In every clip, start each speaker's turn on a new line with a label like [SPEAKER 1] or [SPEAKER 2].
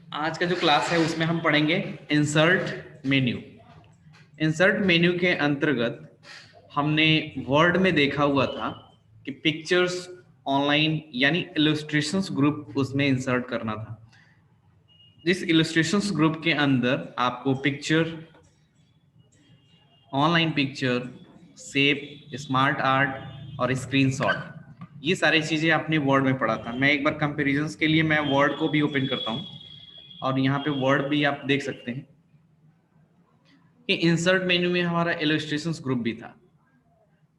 [SPEAKER 1] आज का जो क्लास है उसमें हम पढ़ेंगे इंसर्ट मेन्यू। इंसर्ट मेन्यू के अंतर्गत हमने वर्ड में देखा हुआ था कि पिक्चर्स ऑनलाइन यानी इलस्ट्रेशंस ग्रुप उसमें इंसर्ट करना था। जिस इलस्ट्रेशंस ग्रुप के अंदर आपको picture, online picture, shape, smart art और स्क्रीनशॉट, ये सारी चीज़ें आपने वर्ड में पढ़ा था। मैं एक बार कंपेरिजन्स के लिए मैं वर्ड को भी ओपन करता हूँ और यहाँ पे वर्ड भी आप देख सकते हैं कि इंसर्ट मेन्यू में हमारा इलस्ट्रेशंस ग्रुप भी था।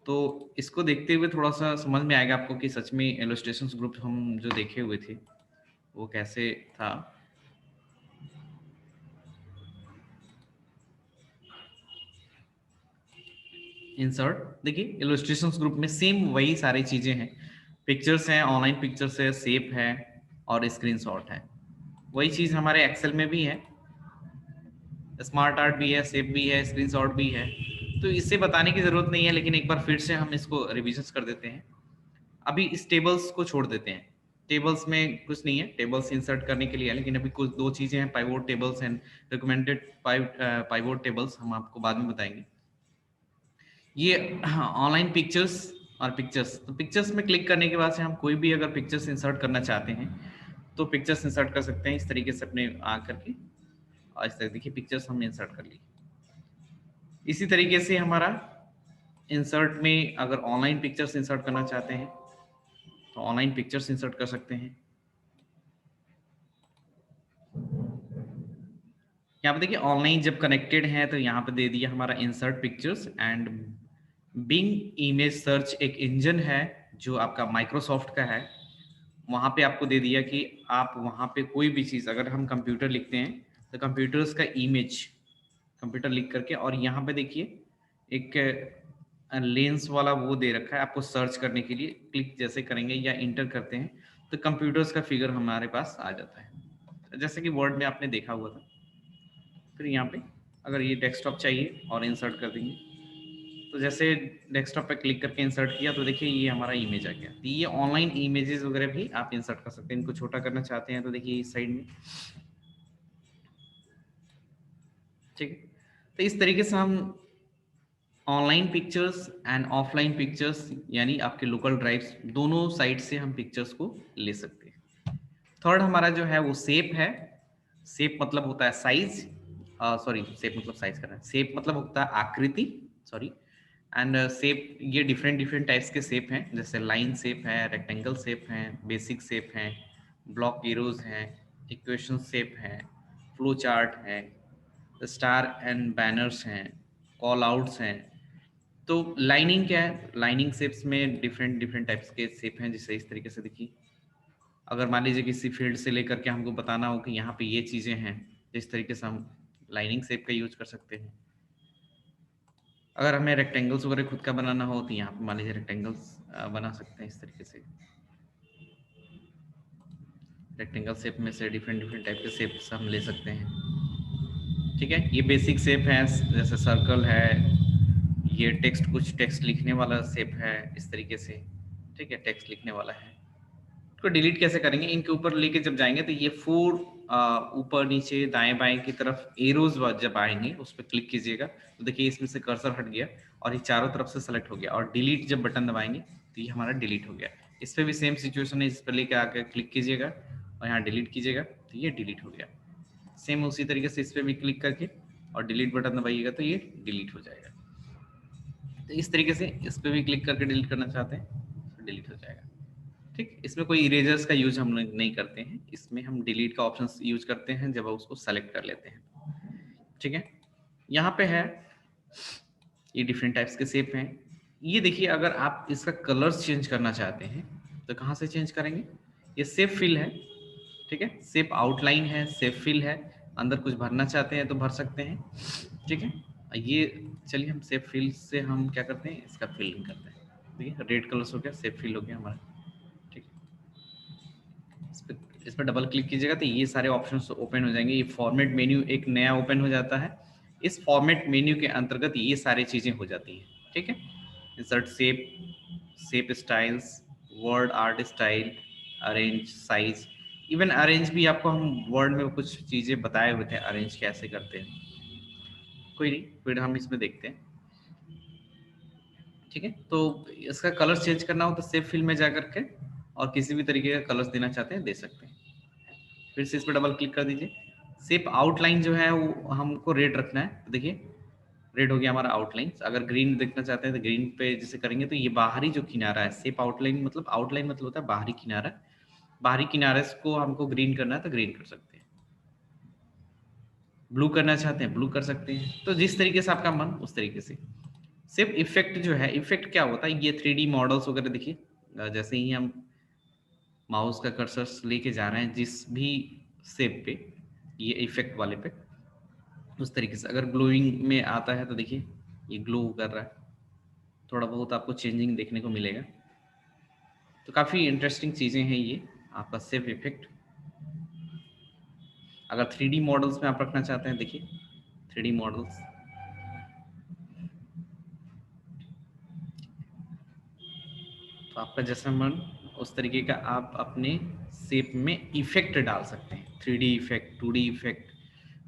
[SPEAKER 1] तो इसको देखते हुए थोड़ा सा समझ में आएगा आपको कि सच में इलस्ट्रेशंस ग्रुप हम जो देखे हुए थे वो कैसे था। इंसर्ट देखिए, इलस्ट्रेशंस ग्रुप में सेम वही सारी चीजें हैं। पिक्चर्स हैं, ऑनलाइन पिक्चर्स है, शेप है और स्क्रीनशॉट है। वही चीज हमारे एक्सेल में भी है, स्मार्ट आर्ट भी है, शेप भी है, स्क्रीनशॉट भी है। तो इससे बताने की जरूरत नहीं है, लेकिन एक बार फिर से हम इसको रिविजन कर देते हैं। अभी इस टेबल्स को छोड़ देते हैं। टेबल्स में कुछ नहीं है, टेबल्स इंसर्ट करने के लिए है, लेकिन अभी कुछ दो चीजें हैं, pivot tables and recommended pivot tables, हम आपको बाद में बताएंगे। ये ऑनलाइन पिक्चर्स और पिक्चर्स, तो पिक्चर्स में क्लिक करने के बाद से हम कोई भी अगर पिक्चर्स इंसर्ट करना चाहते हैं तो पिक्चर्स इंसर्ट कर सकते हैं इस तरीके से अपने आ करके। और इस तरह देखिए पिक्चर्स हमने इंसर्ट कर ली। इसी तरीके से हमारा इंसर्ट में अगर ऑनलाइन पिक्चर्स इंसर्ट करना चाहते हैं तो ऑनलाइन पिक्चर्स इंसर्ट कर सकते हैं। यहाँ पे देखिए ऑनलाइन जब कनेक्टेड है तो यहाँ पे दे दिया हमारा insert pictures and Bing image search एक इंजन है जो आपका माइक्रोसॉफ्ट का है। वहाँ पे आपको दे दिया कि आप वहाँ पे कोई भी चीज़, अगर हम कंप्यूटर लिखते हैं तो कंप्यूटर्स का इमेज कंप्यूटर लिख करके, और यहाँ पे देखिए एक लेंस वाला वो दे रखा है आपको सर्च करने के लिए। क्लिक जैसे करेंगे या इंटर करते हैं तो कंप्यूटर्स का फिगर हमारे पास आ जाता है, जैसे कि वर्ड में आपने देखा हुआ था। फिर यहाँ पे अगर ये डेस्कटॉप चाहिए और इंसर्ट कर देंगे तो जैसे डेस्कटॉप पे क्लिक करके इंसर्ट किया तो देखिए ये हमारा इमेज आ गया। तो ये ऑनलाइन इमेजेस वगैरह भी आप इंसर्ट कर सकते हैं। इनको छोटा करना चाहते हैं तो देखिए इस साइड में, ठीक है। तो इस तरीके से हम online pictures and offline pictures यानी आपके लोकल ड्राइव्स दोनों साइड से हम पिक्चर्स को ले सकते हैं। थर्ड हमारा जो है वो शेप है। शेप मतलब होता है साइज, सॉरी शेप मतलब साइज कर रहा है, शेप मतलब होता है आकृति, सॉरी। एंड शेप ये डिफरेंट डिफरेंट टाइप्स के शेप हैं, जैसे लाइन शेप है, रेक्टेंगल शेप है, बेसिक शेप है, ब्लॉक एरोज हैं, इक्वेशन शेप है, फ्लो चार्ट है, स्टार एंड बैनर्स हैं, कॉल आउट्स हैं। तो लाइनिंग क्या है, लाइनिंग शेप्स में डिफरेंट डिफरेंट टाइप्स के शेप हैं। जैसे इस तरीके से देखिए, अगर मान लीजिए किसी फील्ड से लेकर के हमको बताना हो कि यहाँ पे ये चीज़ें हैं, तो इस तरीके से हम लाइनिंग शेप का यूज कर सकते हैं। अगर हमें रेक्टेंगल्स वगैरह खुद का बनाना हो तो यहाँ पे मान लीजिए रेक्टेंगल्स बना सकते हैं इस तरीके से। रेक्टेंगल शेप में से डिफरेंट डिफरेंट टाइप के शेप्स हम ले सकते हैं, ठीक है। ये बेसिक शेप है, जैसे सर्कल है, ये टेक्स्ट, कुछ टेक्स्ट लिखने वाला शेप है इस तरीके से, ठीक है, टेक्स्ट लिखने वाला है। इसको डिलीट कैसे करेंगे, इनके ऊपर लेके जब जाएंगे तो ये फोर ऊपर नीचे दाएं बाएं की तरफ एरोज जब आएंगे उस पर क्लिक कीजिएगा तो देखिए इसमें से कर्सर हट गया और ये चारों तरफ से सेलेक्ट हो गया। और डिलीट जब बटन दबाएंगे तो ये हमारा डिलीट हो गया। इस पर भी सेम सिचुएशन है, इस पर लेके आकर क्लिक कीजिएगा और यहाँ डिलीट कीजिएगा तो ये डिलीट हो गया। सेम उसी तरीके से इस पर भी क्लिक करके और डिलीट बटन दबाइएगा तो ये डिलीट हो जाएगा। तो इस तरीके से इस पर भी क्लिक करके डिलीट करना चाहते हैं तो डिलीट हो जाएगा, ठीक। इसमें कोई इरेजर्स का यूज हम लोग नहीं करते हैं, इसमें हम डिलीट का ऑप्शन यूज करते हैं जब उसको सेलेक्ट कर लेते हैं, ठीक है। यहाँ पे है ये डिफरेंट टाइप्स के शेप हैं। ये देखिए अगर आप इसका कलर्स चेंज करना चाहते हैं तो कहाँ से चेंज करेंगे, ये शेप फिल है, ठीक है। शेप आउटलाइन है, शेप फिल है, अंदर कुछ भरना चाहते हैं तो भर सकते हैं, ठीक है। ये चलिए हम शेप फिल से हम क्या करते हैं, इसका फिलिंग करते हैं। देखिए रेड कलर्स हो गया, शेप फिल हो गया हमारा, ठीक है। इस पर डबल क्लिक कीजिएगा तो ये सारे ऑप्शंस ओपन हो जाएंगे। ये फॉर्मेट मेन्यू एक नया ओपन हो जाता है। इस फॉर्मेट मेन्यू के अंतर्गत ये सारी चीज़ें हो जाती हैं, ठीक है। Insert shape, shape styles, word art style, arrange, size, even arrange भी आपको हम वर्ड में कुछ चीजें बताए हुए थे, अरेंज कैसे करते हैं। कोई नहीं, फिर हम इसमें देखते हैं। ठीक है, तो इसका कलर चेंज करना हो तो सेव फिल में जा करके और किसी भी तरीके का कलर्स देना चाहते हैं दे सकते हैं। फिर से इस पर डबल क्लिक कर दीजिए। शेप आउटलाइन जो है वो हमको रेड रखना है। तो देखिए रेड हो गया हमारा आउटलाइन। अगर ग्रीन देखना चाहते हैं तो ग्रीन पे जैसे करेंगे तो ये बाहरी जो किनारा है, शेप आउटलाइन मतलब होता है बाहरी किनारा। बाहरी किनारे को हमको ग्रीन करना है तो ग्रीन कर सकते हैं। ब्लू करना चाहते हैं ब्लू कर सकते हैं। तो जिस तरीके से आपका मन उस तरीके से। सिर्फ इफेक्ट जो है, इफेक्ट क्या होता है, ये 3D मॉडल्स वगैरह देखिए, जैसे ही हम माउस का कर्सर लेके जा रहे हैं जिस भी शेप पे, ये इफेक्ट वाले पे, उस तरीके से अगर ग्लोइंग में आता है तो देखिए ये ग्लो कर रहा है, थोड़ा बहुत आपको चेंजिंग देखने को मिलेगा। तो काफ़ी इंटरेस्टिंग चीज़ें हैं ये आपका सेफ इफेक्ट। अगर 3D मॉडल्स में आप रखना चाहते हैं, देखिए 3D मॉडल्स, तो आपका जैसा मन उस तरीके का आप अपने शेप में इफेक्ट डाल सकते हैं। 3D इफेक्ट, 2D इफेक्ट,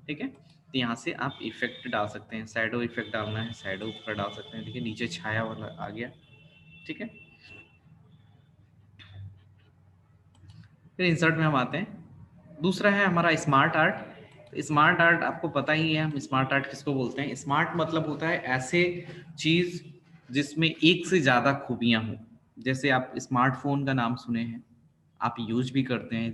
[SPEAKER 1] ठीक है। तो यहाँ से आप इफेक्ट डाल सकते हैं। शैडो इफेक्ट डालना है, शैडो ऊपर डाल सकते हैं। देखिए नीचे छाया वाला आ गया, ठीक है। फिर इंसर्ट में हम आते हैं। दूसरा है हमारा स्मार्ट आर्ट। स्मार्ट आर्ट आपको पता ही है हम स्मार्ट आर्ट किसको बोलते हैं। स्मार्ट मतलब होता है ऐसे चीज जिसमें एक से ज्यादा खूबियां हों। जैसे आप स्मार्टफोन का नाम सुने हैं, आप यूज भी करते हैं,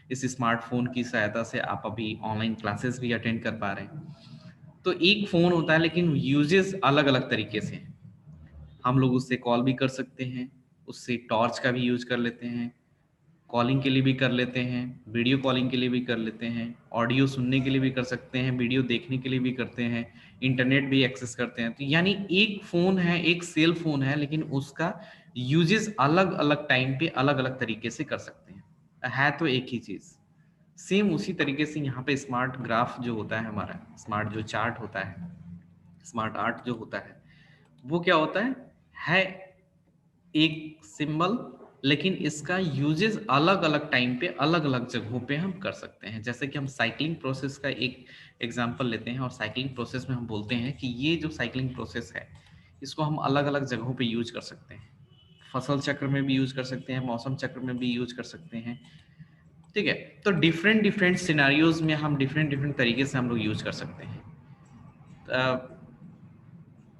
[SPEAKER 1] इस स्मार्टफोन की सहायता से आप अभी ऑनलाइन क्लासेस भी अटेंड कर पा रहे हैं। तो एक फोन होता है लेकिन यूजेस अलग अलग तरीके से हैं। हम लोग उससे कॉल भी कर सकते हैं, उससे टॉर्च का भी यूज कर लेते हैं, कॉलिंग के लिए भी कर लेते हैं, वीडियो कॉलिंग के लिए भी कर लेते हैं, ऑडियो सुनने के लिए भी कर सकते हैं, वीडियो देखने के लिए भी करते हैं, इंटरनेट भी एक्सेस करते हैं। तो यानी एक फ़ोन है, एक सेल फ़ोन है, लेकिन उसका यूजेस अलग अलग टाइम पे अलग अलग तरीके से कर सकते हैं। है तो एक ही चीज़। सेम उसी तरीके से यहाँ पे स्मार्ट ग्राफ जो होता है हमारा, स्मार्ट जो चार्ट होता है, स्मार्ट आर्ट जो होता है, वो क्या होता है एक सिंबल, लेकिन इसका यूजेस अलग अलग टाइम पे अलग अलग जगहों पे हम कर सकते हैं। जैसे कि हम साइक्लिंग प्रोसेस का एक एग्जांपल लेते हैं और साइक्लिंग प्रोसेस में हम बोलते हैं कि ये जो साइक्लिंग प्रोसेस है इसको हम अलग अलग जगहों पे यूज कर सकते हैं। फसल चक्र में भी यूज कर सकते हैं, मौसम चक्र में भी यूज कर सकते हैं, ठीक है। तो डिफरेंट डिफरेंट सिनारियोज में हम डिफरेंट डिफरेंट तरीके से हम लोग यूज कर सकते हैं।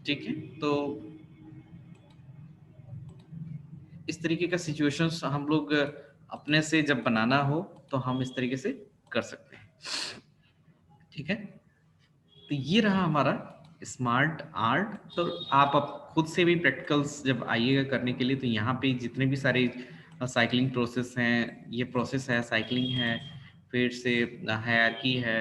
[SPEAKER 1] ठीक है, तो इस तरीके का सिचुएशंस हम लोग अपने से जब बनाना हो तो हम इस तरीके से कर सकते हैं, ठीक है। तो ये रहा हमारा स्मार्ट आर्ट। तो आप अब खुद से भी प्रैक्टिकल्स जब आइएगा करने के लिए तो यहाँ पे जितने भी सारे साइकिलिंग प्रोसेस हैं, ये प्रोसेस है, साइकिलिंग है, फिर से हायरार्की है,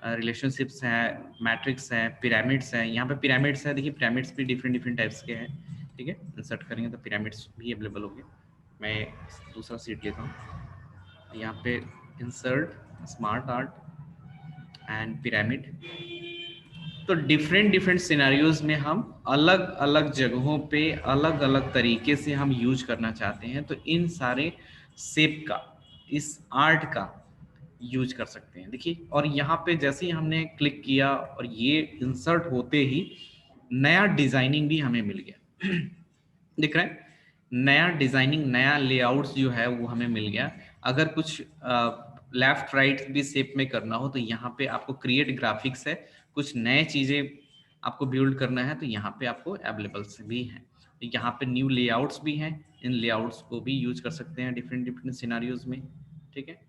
[SPEAKER 1] रिलेशनशिप्स हैं, मैट्रिक्स है, पिरामिड्स हैं। यहाँ पे पिरामिड्स है, देखिए पिरामिड्स भी डिफरेंट डिफरेंट टाइप्स के हैं, ठीक है। इंसर्ट करेंगे तो पिरामिड्स भी अवेलेबल होंगे। मैं दूसरा सीट लेता हूँ। यहाँ पे insert smart art and pyramid. तो डिफरेंट डिफरेंट सिनेरियोज में हम अलग अलग जगहों पे अलग अलग तरीके से हम यूज करना चाहते हैं, तो इन सारे शेप का, इस आर्ट का यूज कर सकते हैं। देखिए और यहाँ पे जैसे ही हमने क्लिक किया और ये इंसर्ट होते ही नया डिजाइनिंग भी हमें मिल गया। दिख रहा है, नया डिजाइनिंग, नया लेआउट्स जो है वो हमें मिल गया। अगर कुछ लेफ्ट राइट भी शेप में करना हो तो यहाँ पे आपको क्रिएट ग्राफिक्स है, कुछ नए चीजें आपको बिल्ड करना है तो यहाँ पे आपको अवेलेबल भी है। यहाँ पे न्यू लेआउट्स भी हैं, इन लेआउट्स को भी यूज कर सकते हैं डिफरेंट डिफरेंट सिनारियोज में, ठीक है।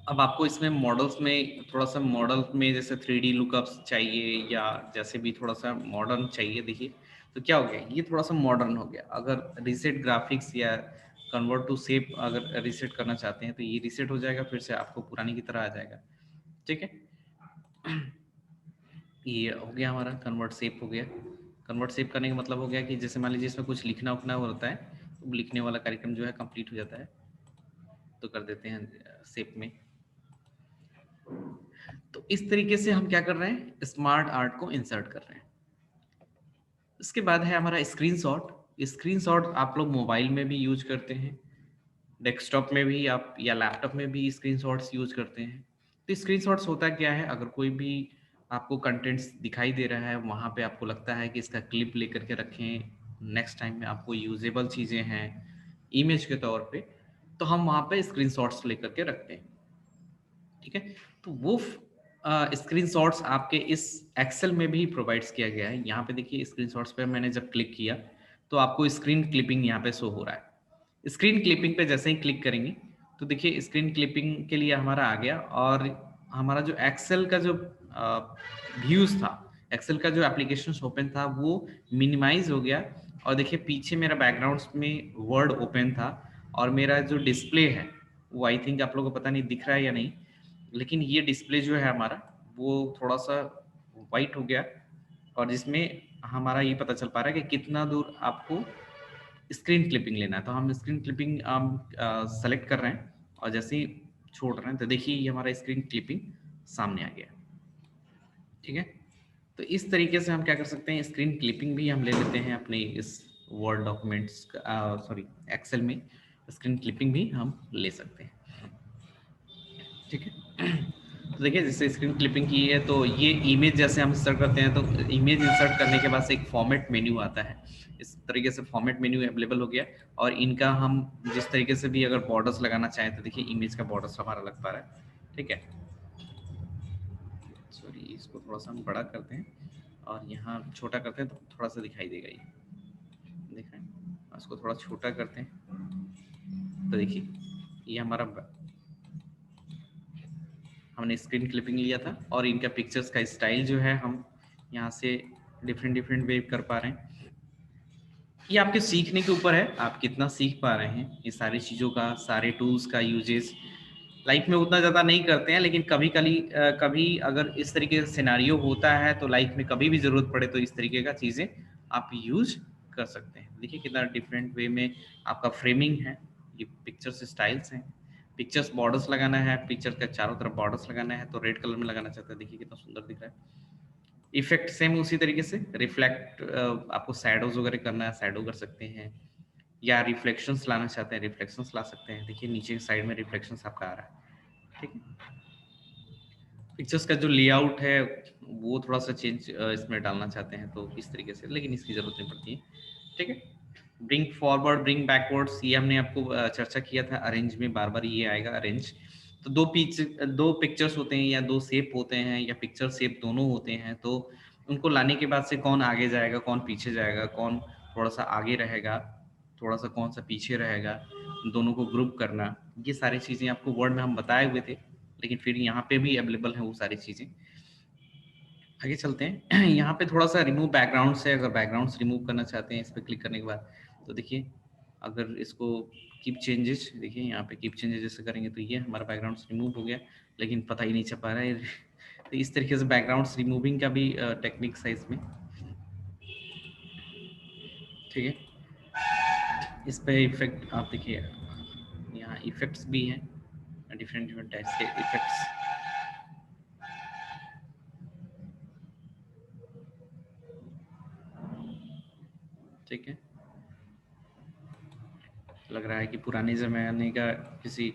[SPEAKER 1] अब आपको इसमें मॉडल्स में थोड़ा सा, मॉडल में जैसे 3D लुकअप्स चाहिए या जैसे भी थोड़ा सा मॉडर्न चाहिए, देखिए तो क्या हो गया, ये थोड़ा सा मॉडर्न हो गया। अगर रीसेट ग्राफिक्स या कन्वर्ट टू शेप अगर रीसेट करना चाहते हैं तो ये रीसेट हो जाएगा, फिर से आपको पुरानी की तरह आ जाएगा, ठीक है। ये हो गया हमारा कन्वर्ट शेप हो गया। कन्वर्ट शेप करने का मतलब हो गया कि जैसे मान लीजिए इसमें कुछ लिखना उखना होता है तो लिखने वाला कार्यक्रम जो है कंप्लीट हो जाता है, तो कर देते हैं शेप में। तो इस तरीके से हम क्या कर रहे हैं, स्मार्ट आर्ट को इंसर्ट कर रहे हैं। इसके बाद है हमारा स्क्रीनशॉट। स्क्रीनशॉट आप लोग मोबाइल में भी यूज करते हैं, डेस्कटॉप में भी आप या लैपटॉप में भी स्क्रीनशॉट्स यूज करते हैं। तो स्क्रीनशॉट्स होता क्या है, अगर कोई भी आपको कंटेंट्स दिखाई दे रहा है, वहाँ पे आपको लगता है कि इसका क्लिप लेकर के रखें, नेक्स्ट टाइम में आपको यूजेबल चीज़ें हैं इमेज के तौर पे, तो हम वहाँ पे स्क्रीनशॉट्स लेकर के रखते हैं। ठीक है, तो वो स्क्रीनशॉट्स आपके इस एक्सेल में भी प्रोवाइड्स किया गया है। यहाँ पे देखिए स्क्रीनशॉट्स पे मैंने जब क्लिक किया तो आपको स्क्रीन क्लिपिंग यहाँ पे शो हो रहा है। स्क्रीन क्लिपिंग पे जैसे ही क्लिक करेंगे तो देखिए स्क्रीन क्लिपिंग के लिए हमारा आ गया, और हमारा जो एक्सेल का जो व्यूज था, एक्सेल का जो एप्लीकेशन ओपन था वो मिनिमाइज हो गया। और देखिए पीछे मेरा बैकग्राउंड में वर्ड ओपन था, और मेरा जो डिस्प्ले है वो आई थिंक आप लोगों को पता नहीं दिख रहा है या नहीं, लेकिन ये डिस्प्ले जो है हमारा वो थोड़ा सा वाइट हो गया, और जिसमें हमारा ये पता चल पा रहा है कि कितना दूर आपको स्क्रीन क्लिपिंग लेना है। तो हम स्क्रीन क्लिपिंग सेलेक्ट कर रहे हैं, और जैसे ही छोड़ रहे हैं तो देखिए ये हमारा स्क्रीन क्लिपिंग सामने आ गया। ठीक है, तो इस तरीके से हम क्या कर सकते हैं, स्क्रीन क्लिपिंग भी हम ले लेते हैं अपने इस वर्ड डॉक्यूमेंट्स सॉरी एक्सेल में, स्क्रीन क्लिपिंग भी हम ले सकते हैं। ठीक है, तो देखिए जैसे स्क्रीन क्लिपिंग की है तो ये इमेज जैसे हम इंसर्ट करते हैं, तो इमेज इंसर्ट करने के बाद से एक फॉर्मेट मेन्यू आता है। इस तरीके से फॉर्मेट मेन्यू अवेलेबल हो गया, और इनका हम जिस तरीके से भी अगर बॉर्डर्स लगाना चाहें तो देखिए इमेज का बॉर्डर्स हमारा लग पा रहा है। ठीक है, सॉरी इसको थोड़ा सा हम बड़ा करते हैं और यहाँ छोटा करते हैं तो थोड़ा सा दिखाई देगा, ये देख रहे हैं, इसको थोड़ा छोटा करते हैं तो देखिए ये हमारा हमने स्क्रीन क्लिपिंग लिया था, और इनका पिक्चर्स का स्टाइल जो है हम यहाँ से डिफरेंट डिफरेंट वे कर पा रहे हैं। ये आपके सीखने के ऊपर है, आप कितना सीख पा रहे हैं ये सारी चीज़ों का, सारे टूल्स का यूजेस लाइफ में उतना ज़्यादा नहीं करते हैं, लेकिन कभी अगर इस तरीके का सिनारियो होता है तो लाइफ में कभी भी ज़रूरत पड़े तो इस तरीके का चीज़ें आप यूज कर सकते हैं। देखिए कितना डिफरेंट वे में आपका फ्रेमिंग है, ये पिक्चर्स स्टाइल्स हैं, पिक्चर्स बॉर्डर्स लगाना है, पिक्चर का चारों तरफ बॉर्डर्स लगाना है तो रेड कलर में लगाना चाहते हैं, देखिए कितना सुंदर दिख रहा है। इफेक्ट सेम उसी तरीके से, रिफ्लेक्ट आपको शैडोज वगैरह करना है शैडो कर सकते हैं, या रिफ्लेक्शंस लाना चाहते हैं रिफ्लेक्शंस ला सकते हैं। देखिए नीचे की साइड में रिफ्लेक्शंस आपका आ रहा है। ठीक है, पिक्चर्स का जो लेआउट है वो थोड़ा सा चेंज इसमें डालना चाहते हैं तो इस तरीके से, लेकिन इसकी जरूरत नहीं पड़ती है। ठीक है, ब्रिंग फॉरवर्ड ब्रिंग बैकवर्ड्स ये हमने आपको चर्चा किया था, अरेंज में बार बार ये आएगा अरेंज। तो दो पिक्चर्स होते हैं या दो शेप होते हैं या पिक्चर शेप दोनों होते हैं, तो उनको लाने के बाद से कौन आगे जाएगा कौन पीछे जाएगा, कौन थोड़ा सा आगे रहेगा थोड़ा सा कौन सा पीछे रहेगा, दोनों को ग्रुप करना, ये सारी चीज़ें आपको वर्ड में हम बताए हुए थे, लेकिन फिर यहाँ पे भी अवेलेबल है वो सारी चीज़ें। आगे चलते हैं यहाँ पे थोड़ा सा रिमूव बैकग्राउंड से, अगर बैकग्राउंड रिमूव करना चाहते हैं इस पर क्लिक करने के बाद तो देखिए अगर इसको कीप चेंजेस, देखिए यहाँ पे कीप चेंजेस जैसे करेंगे तो ये हमारा बैकग्राउंड रिमूव हो गया, लेकिन पता ही नहीं चल पा रहा है तो इस तरीके से बैकग्राउंड रिमूविंग का भी टेक्निक्स है इसमें। ठीक है, इस पे इफेक्ट आप देखिए यहाँ इफेक्ट्स भी हैं, डिफरेंट डिफरेंट टाइप्स के इफेक्ट्स। ठीक है, लग रहा है कि पुराने ज़माने का किसी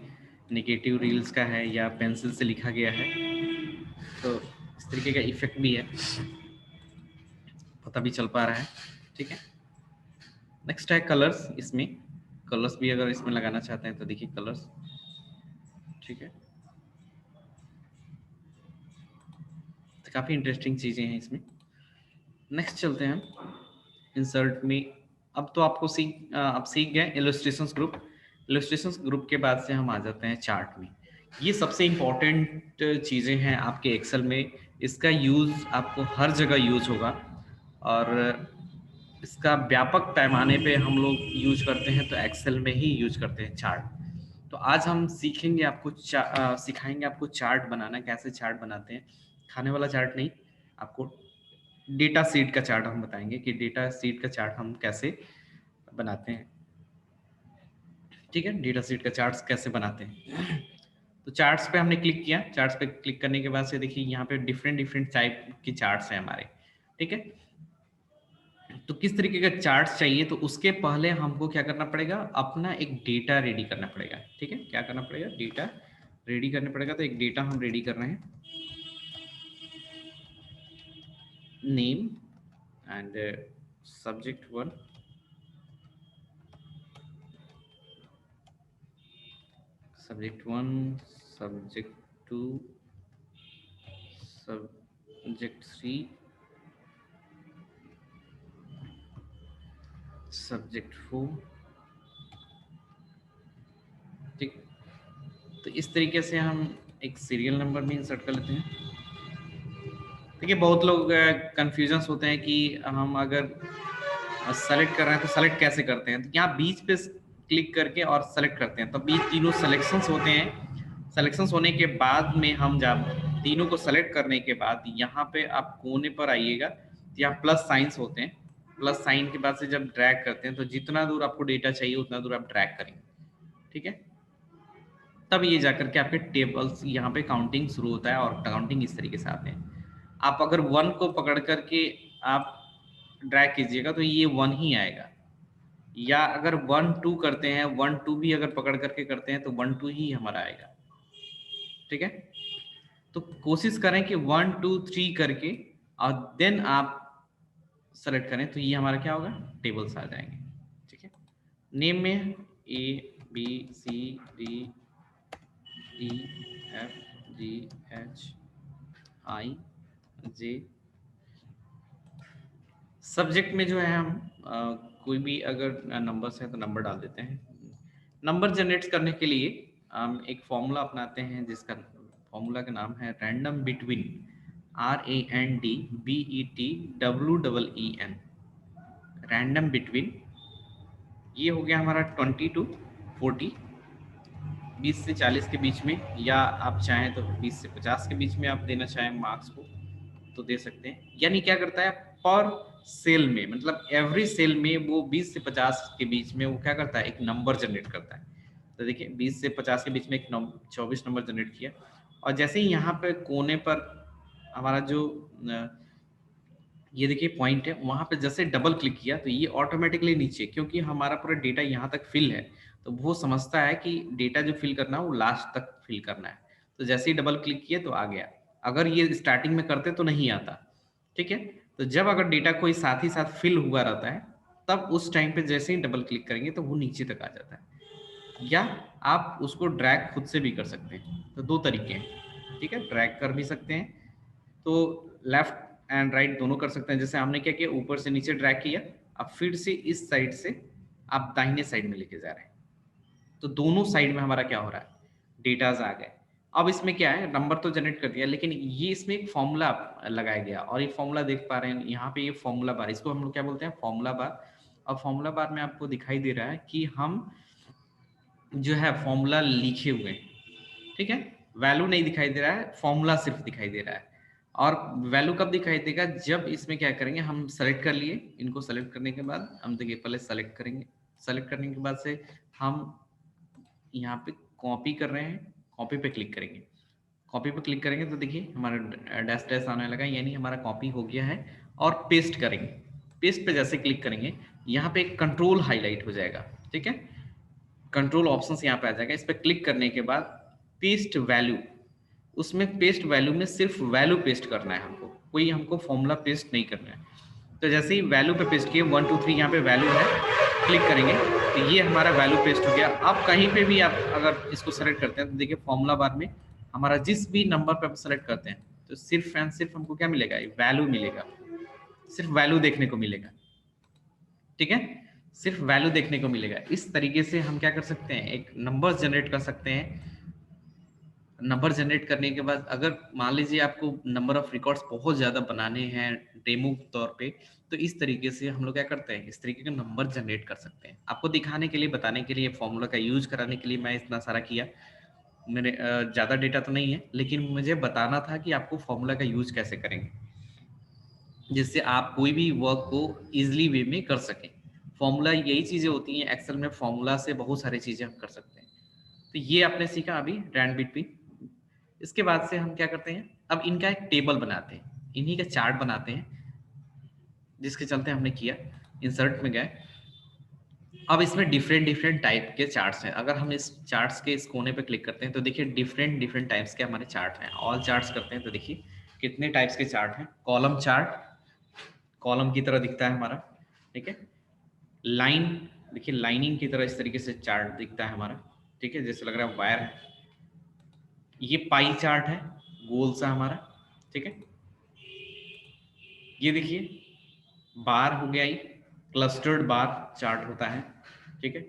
[SPEAKER 1] नेगेटिव रील्स का है या पेंसिल से लिखा गया है, तो इस तरीके का इफेक्ट भी है, पता भी चल पा रहा है। ठीक है, नेक्स्ट है कलर्स, इसमें कलर्स भी अगर इसमें लगाना चाहते हैं तो देखिए कलर्स। ठीक है, तो काफ़ी इंटरेस्टिंग चीज़ें हैं इसमें। नेक्स्ट चलते हैं हम इंसर्ट में। अब तो आपको आप सीख गए इलस्ट्रेशंस ग्रुप। इलस्ट्रेशंस ग्रुप के बाद से हम आ जाते हैं चार्ट में। ये सबसे इम्पोर्टेंट चीज़ें हैं आपके एक्सेल में, इसका यूज़ आपको हर जगह यूज होगा, और इसका व्यापक पैमाने पे हम लोग यूज करते हैं तो एक्सेल में ही यूज करते हैं चार्ट। तो आज हम सीखेंगे आपको सिखाएंगे आपको चार्ट बनाना, कैसे चार्ट बनाते हैं, खाने वाला चार्ट नहीं, आपको डेटा सीट का चार्ट हम बताएंगे कि डेटा सीट का चार्ट हम कैसे बनाते हैं। ठीक है, डेटा सीट का चार्ट्स कैसे बनाते हैं तो चार्ट्स पे हमने क्लिक किया, चार्ट्स पे क्लिक करने के बाद से देखिए यहाँ पे डिफरेंट डिफरेंट टाइप के चार्ट्स हैं हमारे। ठीक है, तो किस तरीके का चार्ट चाहिए, तो उसके पहले हमको क्या करना पड़ेगा, अपना एक डेटा रेडी करना पड़ेगा। ठीक है, क्या करना पड़ेगा, डेटा रेडी करना पड़ेगा। तो एक डेटा हम रेडी कर रहे हैं, name and subject 1, subject 1, subject 2, subject 3, subject 4। ठीक, तो इस तरीके से हम एक सीरियल नंबर भी इंसर्ट कर लेते हैं। देखिए बहुत लोग कंफ्यूजन्स होते हैं कि हम अगर सेलेक्ट कर रहे हैं तो सेलेक्ट कैसे करते हैं। तो यहाँ बीच पे क्लिक करके और सेलेक्ट करते हैं, तब ये तीनों सिलेक्शंस होते हैं। सिलेक्शंस होने के बाद में हम जब तीनों को सेलेक्ट करने के बाद यहाँ पे आप कोने पर आइएगा, तो यहाँ प्लस साइंस होते हैं। प्लस साइन के बाद से जब ड्रैग करते हैं तो जितना दूर आपको डेटा चाहिए उतना दूर आप ड्रैग करेंगे। ठीक है, तब ये जाकर के आपके टेबल्स यहाँ पे काउंटिंग शुरू होता है, और काउंटिंग इस तरीके से आते हैं। आप अगर 1 को पकड़ करके आप ड्रैग कीजिएगा तो ये 1 ही आएगा, या अगर 1 2 करते हैं, 1 2 भी अगर पकड़ करके करते हैं तो 1 2 ही हमारा आएगा। ठीक है, तो कोशिश करें कि 1 2 3 करके और देन आप सेलेक्ट करें, तो ये हमारा क्या होगा, टेबल्स आ जाएंगे। ठीक है, नेम में ABCDEFGHI, सब्जेक्ट में जो है हम कोई भी अगर नंबर्स हैं तो नंबर डाल देते हैं। नंबर जनरेट करने के लिए हम एक फॉर्मूला अपनाते हैं, जिसका फॉर्मूला का नाम है random between, RANDBETWEEN, random between. ये हो गया हमारा 20 to 40, 20 से 40 के बीच में, या आप चाहें तो 20 से 50 के बीच में आप देना चाहें मार्क्स को तो दे सकते हैं। यानी क्या करता है, पर सेल में, मतलब एवरी सेल में वो 20 से 50 के बीच में वो क्या करता है, एक नंबर जनरेट करता है। तो देखिए 20 से 50 के बीच में एक 24 नंबर जनरेट किया, और जैसे ही यहाँ पे कोने पर हमारा जो ये देखिए पॉइंट है, वहां पे जैसे डबल क्लिक किया तो ये ऑटोमेटिकली नीचे, क्योंकि हमारा पूरा डेटा यहाँ तक फिल है, तो वो समझता है कि डेटा जो फिल करना है वो लास्ट तक फिल करना है। तो जैसे ही डबल क्लिक किया तो आ गया। अगर ये स्टार्टिंग में करते तो नहीं आता। ठीक है, तो जब अगर डेटा कोई साथ ही साथ फिल हुआ रहता है, तब उस टाइम पे जैसे ही डबल क्लिक करेंगे तो वो नीचे तक आ जाता है। या आप उसको ड्रैग खुद से भी कर सकते हैं, तो दो तरीके हैं। ठीक है, ड्रैग कर भी सकते हैं, तो लेफ्ट एंड राइट दोनों कर सकते हैं। जैसे हमने क्या किया, ऊपर से नीचे ड्रैग किया, अब फिर से इस साइड से आप दाहिने साइड में लेके जा रहे हैं, तो दोनों साइड में हमारा क्या हो रहा है, डेटाज आ गए। अब इसमें क्या है, नंबर तो जनरेट कर दिया, लेकिन ये इसमें एक फॉर्मूला लगाया गया, और ये फॉर्मूला देख पा रहे हैं यहाँ पे, ये फॉर्मूला बार, इसको हम लोग क्या बोलते हैं, फॉर्मूला बार। और फॉर्मूला बार में आपको दिखाई दे रहा है कि हम जो है फॉर्मूला लिखे हुए हैं। ठीक है, वैल्यू नहीं दिखाई दे रहा है, फॉर्मूला सिर्फ दिखाई दे रहा है। और वैल्यू कब दिखाई देगा, जब इसमें क्या करेंगे, हम सेलेक्ट कर लिए, इनको सेलेक्ट करने के बाद हम देखिए पहले सेलेक्ट करेंगे, सेलेक्ट करने के बाद से हम यहाँ पे कॉपी कर रहे हैं, कॉपी पे क्लिक करेंगे। कॉपी पे क्लिक करेंगे तो देखिए हमारा डैश डैश आने लगा, यानी हमारा कॉपी हो गया है। और पेस्ट करेंगे, पेस्ट पे जैसे क्लिक करेंगे, यहाँ पे एक कंट्रोल हाईलाइट हो जाएगा। ठीक है, कंट्रोल ऑप्शंस यहाँ पे आ जाएगा, इस पर क्लिक करने के बाद पेस्ट वैल्यू, उसमें पेस्ट वैल्यू में सिर्फ वैल्यू पेस्ट करना है हमको, कोई हमको फॉर्मूला पेस्ट नहीं करना है। तो जैसे ही वैल्यू पे पेस्ट किए, 1 2 3 यहाँ पे वैल्यू है, क्लिक करेंगे तो ये हमारा वैल्यू पेस्ट हो गया। अब कहीं पे भी आप अगर इसको सेलेक्ट करते हैं तो देखिए फॉर्मूला बार में हमारा जिस भी नंबर पे आप सेलेक्ट करते हैं तो सिर्फ एंड सिर्फ हमको क्या मिलेगा, वैल्यू मिलेगा, सिर्फ वैल्यू देखने को मिलेगा। ठीक है, सिर्फ वैल्यू देखने को मिलेगा। इस तरीके से हम क्या कर सकते हैं, एक नंबर जनरेट कर सकते हैं। नंबर जनरेट करने के बाद अगर मान लीजिए आपको नंबर ऑफ रिकॉर्ड्स बहुत ज़्यादा बनाने हैं डेमो तौर पे, तो इस तरीके से हम लोग क्या करते हैं, इस तरीके के नंबर जनरेट कर सकते हैं। आपको दिखाने के लिए, बताने के लिए, फॉर्मूला का यूज कराने के लिए मैं इतना सारा किया। मेरे ज़्यादा डेटा तो नहीं है, लेकिन मुझे बताना था कि आपको फॉर्मूला का यूज कैसे करेंगे, जिससे आप कोई भी वर्क को ईजिली वे में कर सकें। फॉर्मूला यही चीज़ें होती हैं, एक्सेल में फॉर्मूला से बहुत सारी चीज़ें हम कर सकते हैं। तो ये आपने सीखा अभी रैंड बिटवीन। इसके बाद से हम क्या करते हैं, अब इनका एक टेबल बनाते हैं, इन्हीं का चार्ट बनाते हैं। जिसके चलते हमने किया, इंसर्ट में गए। अब इसमें डिफरेंट डिफरेंट टाइप के चार्ट्स हैं। अगर हम इस चार्ट्स के इस कोने पे क्लिक करते हैं तो देखिए डिफरेंट डिफरेंट टाइप्स के हमारे चार्ट हैं। ऑल चार्ट्स करते हैं तो देखिए कितने टाइप्स के चार्ट हैं। कॉलम चार्ट, कॉलम की तरह दिखता है हमारा, ठीक है। लाइन, देखिए लाइनिंग की तरह इस तरीके से चार्ट दिखता है हमारा, ठीक है, जैसे लग रहा है वायर है। ये पाई चार्ट है, गोल सा हमारा, ठीक है। ये देखिए बार हो गया, ये क्लस्टर्ड बार चार्ट होता है, ठीक है।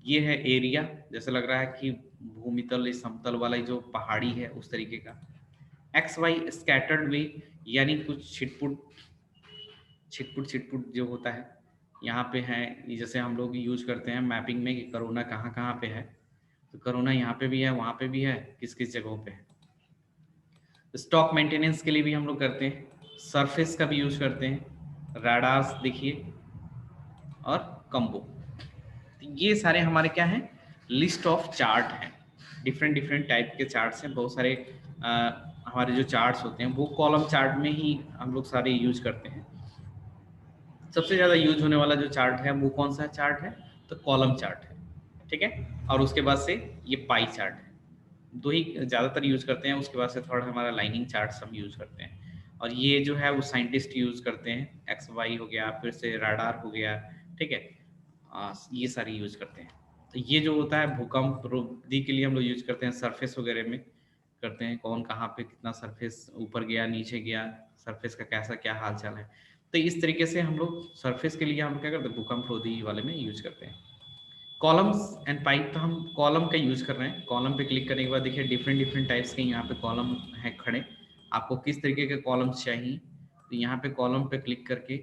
[SPEAKER 1] ये है एरिया, जैसे लग रहा है कि भूमितल समतल वाला जो पहाड़ी है उस तरीके का। एक्स वाई स्कैटर्ड वे, यानी कुछ छिटपुट छिटपुट छिटपुट जो होता है यहाँ पे है। जैसे हम लोग यूज करते हैं मैपिंग में कि कोरोना कहाँ कहाँ पे है, तो कोरोना यहाँ पे भी है, वहाँ पे भी है, किस किस जगहों पे है। स्टॉक मेंटेनेंस के लिए भी हम लोग करते हैं, सरफेस का भी यूज करते हैं, राडार्स देखिए, और कम्बो। तो ये सारे हमारे क्या हैं, लिस्ट ऑफ चार्ट हैं। डिफरेंट डिफरेंट टाइप के चार्ट्स हैं, बहुत सारे। हमारे जो चार्ट्स होते हैं वो कॉलम चार्ट में ही हम लोग सारे यूज करते हैं। सबसे ज़्यादा यूज होने वाला जो चार्ट है वो कौन सा चार्ट है, तो कॉलम चार्ट है, ठीक है। और उसके बाद से ये पाई चार्ट है, दो ही ज़्यादातर यूज करते हैं। उसके बाद से थोड़ा हमारा लाइनिंग चार्ट हम यूज करते हैं। और ये जो है वो साइंटिस्ट यूज करते हैं, एक्स वाई हो गया, फिर से राडार हो गया, ठीक है। ये सारी यूज करते हैं। तो ये जो होता है भूकंप रोधी के लिए हम लोग यूज करते हैं, सरफेस वगैरह में करते हैं, कौन कहाँ पे कितना सरफेस ऊपर गया नीचे गया, सरफेस का कैसा क्या हाल चाल है। तो इस तरीके से हम लोग सरफेस के लिए हम क्या करते हैं, भूकंप रोधी वाले में यूज करते हैं। कॉलम्स एंड पाइप, तो हम कॉलम का यूज कर रहे हैं। कॉलम पे क्लिक करने के बाद देखिए डिफरेंट डिफरेंट टाइप्स के यहाँ पे कॉलम है खड़े। आपको किस तरीके के कॉलम्स चाहिए, तो यहाँ पे कॉलम पे क्लिक करके,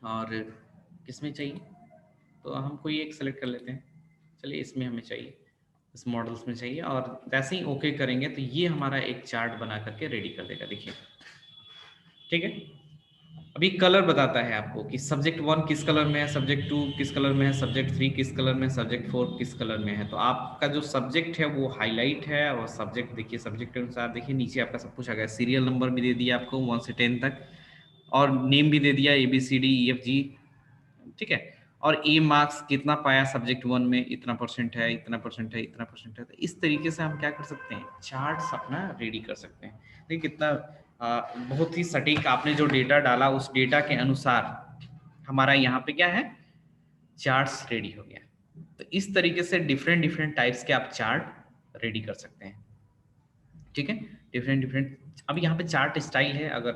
[SPEAKER 1] और किसमें चाहिए तो हम कोई एक सेलेक्ट कर लेते हैं। चलिए इसमें हमें चाहिए, इस मॉडल्स में चाहिए, और जैसे ही ओके करेंगे तो ये हमारा एक चार्ट बना करके रेडी कर देगा, देखिए, ठीक है। अभी कलर बताता है आपको कि सब्जेक्ट 1 किस कलर में है, सब्जेक्ट 2 किस कलर में है, सब्जेक्ट 3 किस कलर में है, सब्जेक्ट 4 किस कलर में है। तो आपका जो सब्जेक्ट है वो हाईलाइट है, और सब्जेक्ट देखिए, सब्जेक्ट के अनुसार देखिए नीचे आपका सब कुछ आ गया। सीरियल नंबर भी दे दिया आपको 1 से 10 तक, और नेम भी दे दिया ABCDEFG, ठीक है। और ए मार्क्स कितना पाया सब्जेक्ट 1 में, इतना परसेंट है, इतना परसेंट है, इतना परसेंट है। तो इस तरीके से हम क्या कर सकते हैं, चार्ट्स अपना रेडी कर सकते हैं। देखिए कितना बहुत ही सटीक, आपने जो डेटा डाला उस डेटा के अनुसार हमारा यहाँ पे क्या है, चार्ट्स रेडी हो गया। तो इस तरीके से डिफरेंट डिफरेंट टाइप्स के आप चार्ट रेडी कर सकते हैं, ठीक है। डिफरेंट डिफरेंट, अब यहाँ पे चार्ट स्टाइल है, अगर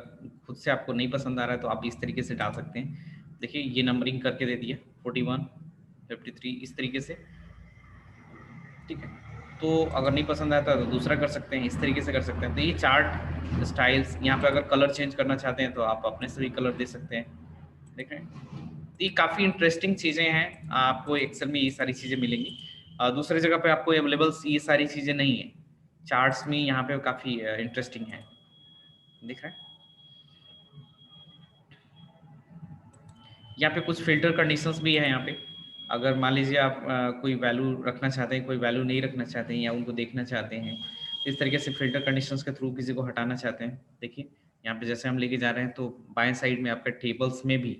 [SPEAKER 1] खुद से आपको नहीं पसंद आ रहा है तो आप इस तरीके से डाल सकते हैं। देखिए ये नंबरिंग करके दे दिया 41 53 इस तरीके से, ठीक है। तो अगर नहीं पसंद आता तो दूसरा कर सकते हैं, इस तरीके से कर सकते हैं। तो ये चार्ट स्टाइल्स, यहाँ पे अगर कलर चेंज करना चाहते हैं तो आप अपने से भी कलर दे सकते हैं, देख रहे हैं। तो ये काफ़ी इंटरेस्टिंग चीज़ें हैं, आपको एक्सेल में ये सारी चीज़ें मिलेंगी। दूसरी जगह पे आपको अवेलेबल ये सारी चीज़ें नहीं है, चार्ट्स में यहाँ पे काफ़ी इंटरेस्टिंग है, दिख रहा है। यहाँ पे कुछ फिल्टर कंडीशंस भी है यहाँ पे। अगर मान लीजिए आप कोई वैल्यू रखना चाहते हैं, कोई वैल्यू नहीं रखना चाहते हैं, या उनको देखना चाहते हैं, तो इस तरीके से फिल्टर कंडीशंस के थ्रू किसी को हटाना चाहते हैं। देखिए यहाँ पे जैसे हम लेके जा रहे हैं तो बाएं साइड में आपका टेबल्स में भी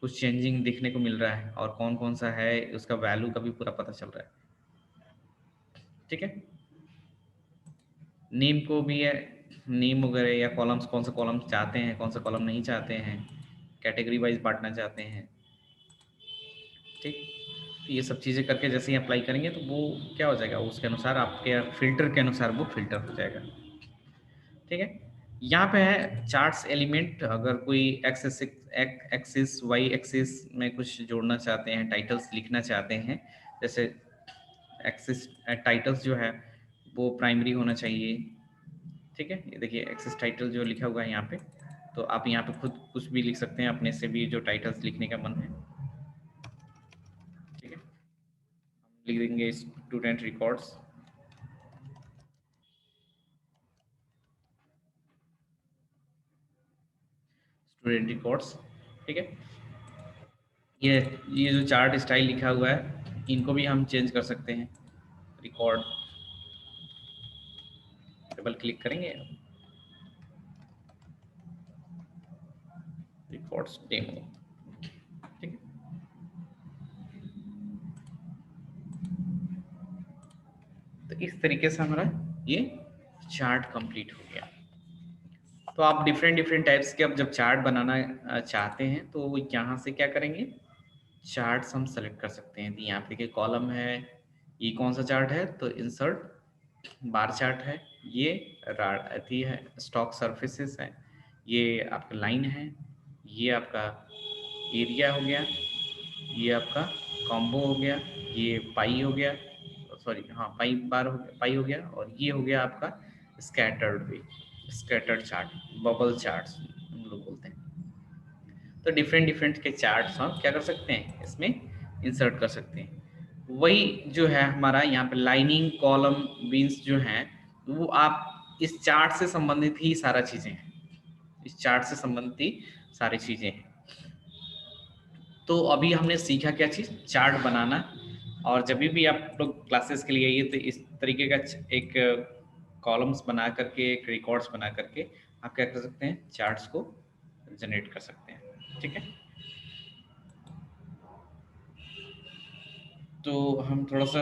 [SPEAKER 1] कुछ चेंजिंग देखने को मिल रहा है, और कौन कौन सा है उसका वैल्यू का भी पूरा पता चल रहा है, ठीक है। नेम को भी है, नेम वगैरह या कॉलम्स, कौन सा कॉलम चाहते हैं, कौन सा कॉलम नहीं चाहते हैं, कैटेगरी वाइज बांटना चाहते हैं, ठीक। तो ये सब चीज़ें करके जैसे ही अप्लाई करेंगे तो वो क्या हो जाएगा, उसके अनुसार आपके फिल्टर के अनुसार वो फिल्टर हो जाएगा, ठीक है। यहाँ पे है चार्ट्स एलिमेंट, अगर कोई एक्सिस वाई एक्सिस में कुछ जोड़ना चाहते हैं, टाइटल्स लिखना चाहते हैं, जैसे एक्सिस टाइटल्स जो है वो प्राइमरी होना चाहिए, ठीक है। ये देखिए एक्सिस टाइटल जो लिखा हुआ है यहाँ पे, तो आप यहाँ पे खुद कुछ भी लिख सकते हैं अपने से भी, जो टाइटल्स लिखने का मन है, ठीक है। हम लिख देंगे स्टूडेंट रिकॉर्ड्स, स्टूडेंट रिकॉर्ड्स, ठीक है। ये जो चार्ट स्टाइल लिखा हुआ है इनको भी हम चेंज कर सकते हैं। रिकॉर्ड, डबल क्लिक करेंगे, फॉर्स डेमो, ठीक है। तो इस तरीके से हमारा ये चार्ट कंप्लीट हो गया। तो आप डिफरेंट डिफरेंट टाइप्स के अब जब चार्ट बनाना चाहते हैं तो यहाँ से क्या करेंगे, चार्ट्स हम सेलेक्ट कर सकते हैं। यहाँ पे देखिए कॉलम है, ये कौन सा चार्ट है, तो इंसर्ट बार चार्ट है, ये अथी है स्टॉक सर्फेसिस है, ये आपका लाइन है, ये आपका एरिया हो गया, ये आपका कॉम्बो हो गया, ये पाई हो गया, सॉरी हाँ पाई बार हो गया, पाई हो गया, और ये हो गया आपका स्कैटर्ड वे, स्कैटर्ड चार्ट, बबल चार्ट्स हम लोग बोलते हैं। तो डिफरेंट डिफरेंट के चार्ट्स हम क्या कर सकते हैं, इसमें इंसर्ट कर सकते हैं। वही जो है हमारा यहाँ पे लाइनिंग कॉलम बीन्स जो हैं वो आप इस चार्ट से संबंधित ही सारा चीजें हैं, इस चार्ट से संबंधित ही सारी चीजें हैं। तो अभी हमने सीखा क्या चीज, चार्ट बनाना। और जब भी आप लोग क्लासेस के लिए आइए तो इस तरीके का एक कॉलम्स बना करके, एक रिकॉर्ड्स बना करके आप क्या कर सकते हैं, चार्ट्स को जनरेट कर सकते हैं, ठीक है। तो हम थोड़ा सा